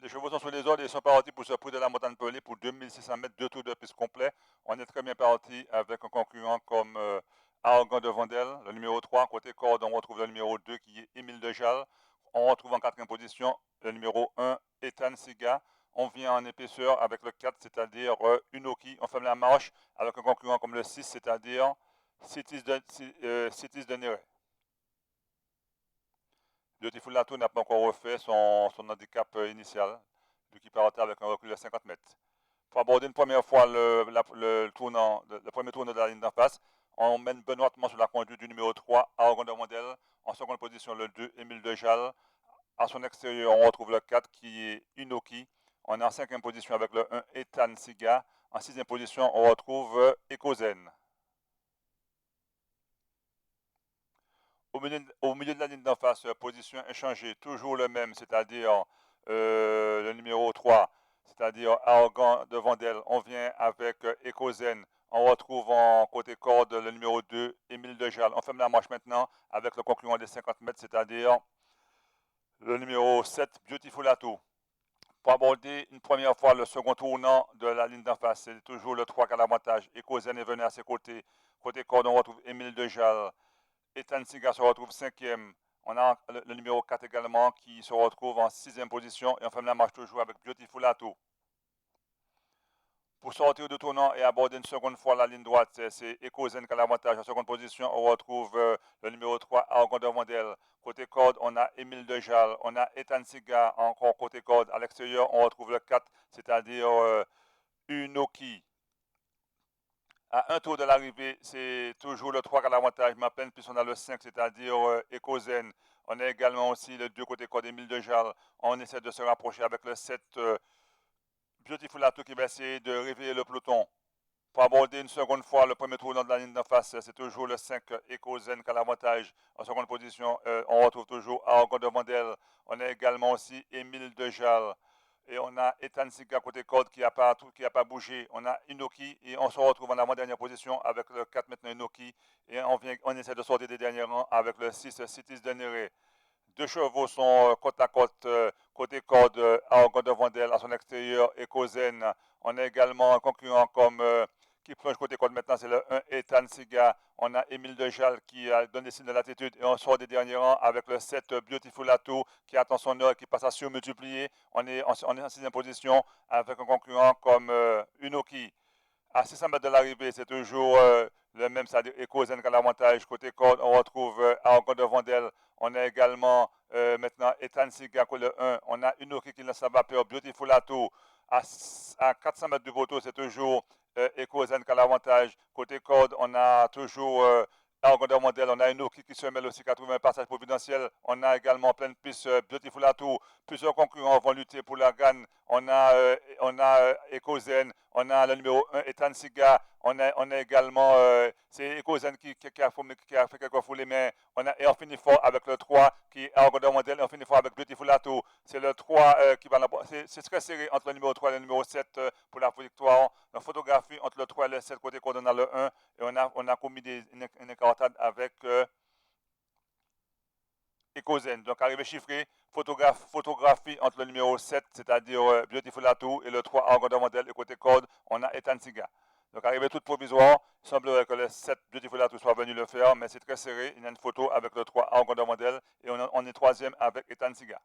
Les chevaux sont sur les ordres et sont partis pour ce prix de la montagne pelée pour 2600 mètres, 2 tours de piste complet. On est très bien parti avec un concurrent comme Argan de Vandel, le numéro 3. Côté corde, on retrouve le numéro 2 qui est Émile Dejal. On retrouve en quatrième position le numéro 1, Ethan Siga. On vient en épaisseur avec le 4, c'est-à-dire Unoki. On ferme la marche avec un concurrent comme le 6, c'est-à-dire Cities de Nere. Beautiful Lato n'a pas encore refait son handicap initial, vu qu'il partait avec un recul de 50 mètres. Pour aborder une première fois le premier tournant de la ligne d'en face, on mène benoîtement sur la conduite du numéro 3, Argon de Mondel. En seconde position, le 2, Émile Dejal. À son extérieur, on retrouve le 4 qui est Inoki. On est en cinquième position avec le 1, Ethan Siga. En sixième position, on retrouve Ekozen. Au milieu de la ligne d'en face, position échangée, toujours le même, c'est-à-dire le numéro 3, c'est-à-dire Argan de Vandel. On vient avec Ekozen. On retrouve en côté corde le numéro 2, Émile Dejal. On ferme la marche maintenant avec le concurrent des 50 mètres, c'est-à-dire le numéro 7, Beautiful Atout. Pour aborder une première fois le second tournant de la ligne d'en face, c'est toujours le 3 qui a l'avantage. Ekozen est venu à ses côtés. Côté corde, on retrouve Émile Dejal. Ethan Siga se retrouve cinquième. On a le numéro 4 également qui se retrouve en sixième position. Et on ferme la marche toujours avec Beautiful Atout. Pour sortir de tournant et aborder une seconde fois la ligne droite, c'est Ekozen qui a l'avantage. En seconde position, on retrouve le numéro 3, Argon de Vandel. Côté corde, on a Émile Dejal. On a Ethan Siga encore côté corde. À l'extérieur, on retrouve le 4, c'est-à-dire Unoki. À un tour de l'arrivée, c'est toujours le 3 qui a l'avantage, mais à pleine piste, on a le 5, c'est-à-dire Ekozen. On a également aussi le 2 côté corde Émile Dejal. On essaie de se rapprocher avec le 7 Beautiful Atout qui va essayer de réveiller le peloton. Pour aborder une seconde fois le premier tournant de la ligne d'en face, c'est toujours le 5 Ekozen qui a l'avantage. En seconde position, on retrouve toujours Argon de Vandel. On a également aussi Émile Dejal. Et on a Ethan Siga côté corde qui n'a pas bougé. On a Inoki et on se retrouve en avant-dernière position avec le 4 maintenant Inoki. Et on essaie de sortir des derniers rangs avec le 6 Cities de Nere. Deux chevaux sont côte à côte, côté corde, Argon de Vandel à son extérieur et Kozen. On a également un concurrent comme qui plonge côté corde maintenant, c'est le 1 Ethan Siga. On a Émile Dejal qui a donné signe de l'attitude et on sort des derniers rangs avec le 7 Beautiful Atout qui attend son heure et qui passe à surmultiplier. On est en sixième position avec un concurrent comme Unoki. À 600 mètres de l'arrivée, c'est toujours le même, c'est-à-dire Ekozen qui a l'avantage. Côté corde, on retrouve Argon de Vandel. On a également maintenant Ethan Siga, le 1. On a Unoki qui lance sa vapeur, Beautiful Atout. À 400 mètres du poteau, c'est toujours Ekozen qui a l'avantage. Côté corde, on a toujours Argon de Vandel. On a Unoki qui se mêle aussi, qui a trouvé un passage providentiel. On a également pleine piste Beautiful Atout. Plusieurs concurrents vont lutter pour la gagne. On a Ekozen. On a le numéro 1, Ethan Siga. On a également, c'est Ekozen qui a fait quelques foulées, mais et on finit fort avec le 3 qui est Argon de Vandel et on finit fort avec Beautiful Atout. C'est le 3 qui va l'emporter. C'est très serré entre le numéro 3 et le numéro 7 pour la victoire. La photographie entre le 3 et le 7 côté qu'on a le 1 et on a commis une écartade avec Ekozen. Donc, arrivé chiffré, photographie entre le numéro 7, c'est-à-dire Beautiful Atout, et le 3, Argon de Vandel, et côté code, on a Ethan Siga. Donc, arrivé toute provisoire, il semblerait que le 7, Beautiful Atout, soit venu le faire, mais c'est très serré. Il y a une photo avec le 3, Argon de Vandel, et on est troisième avec Ethan Siga.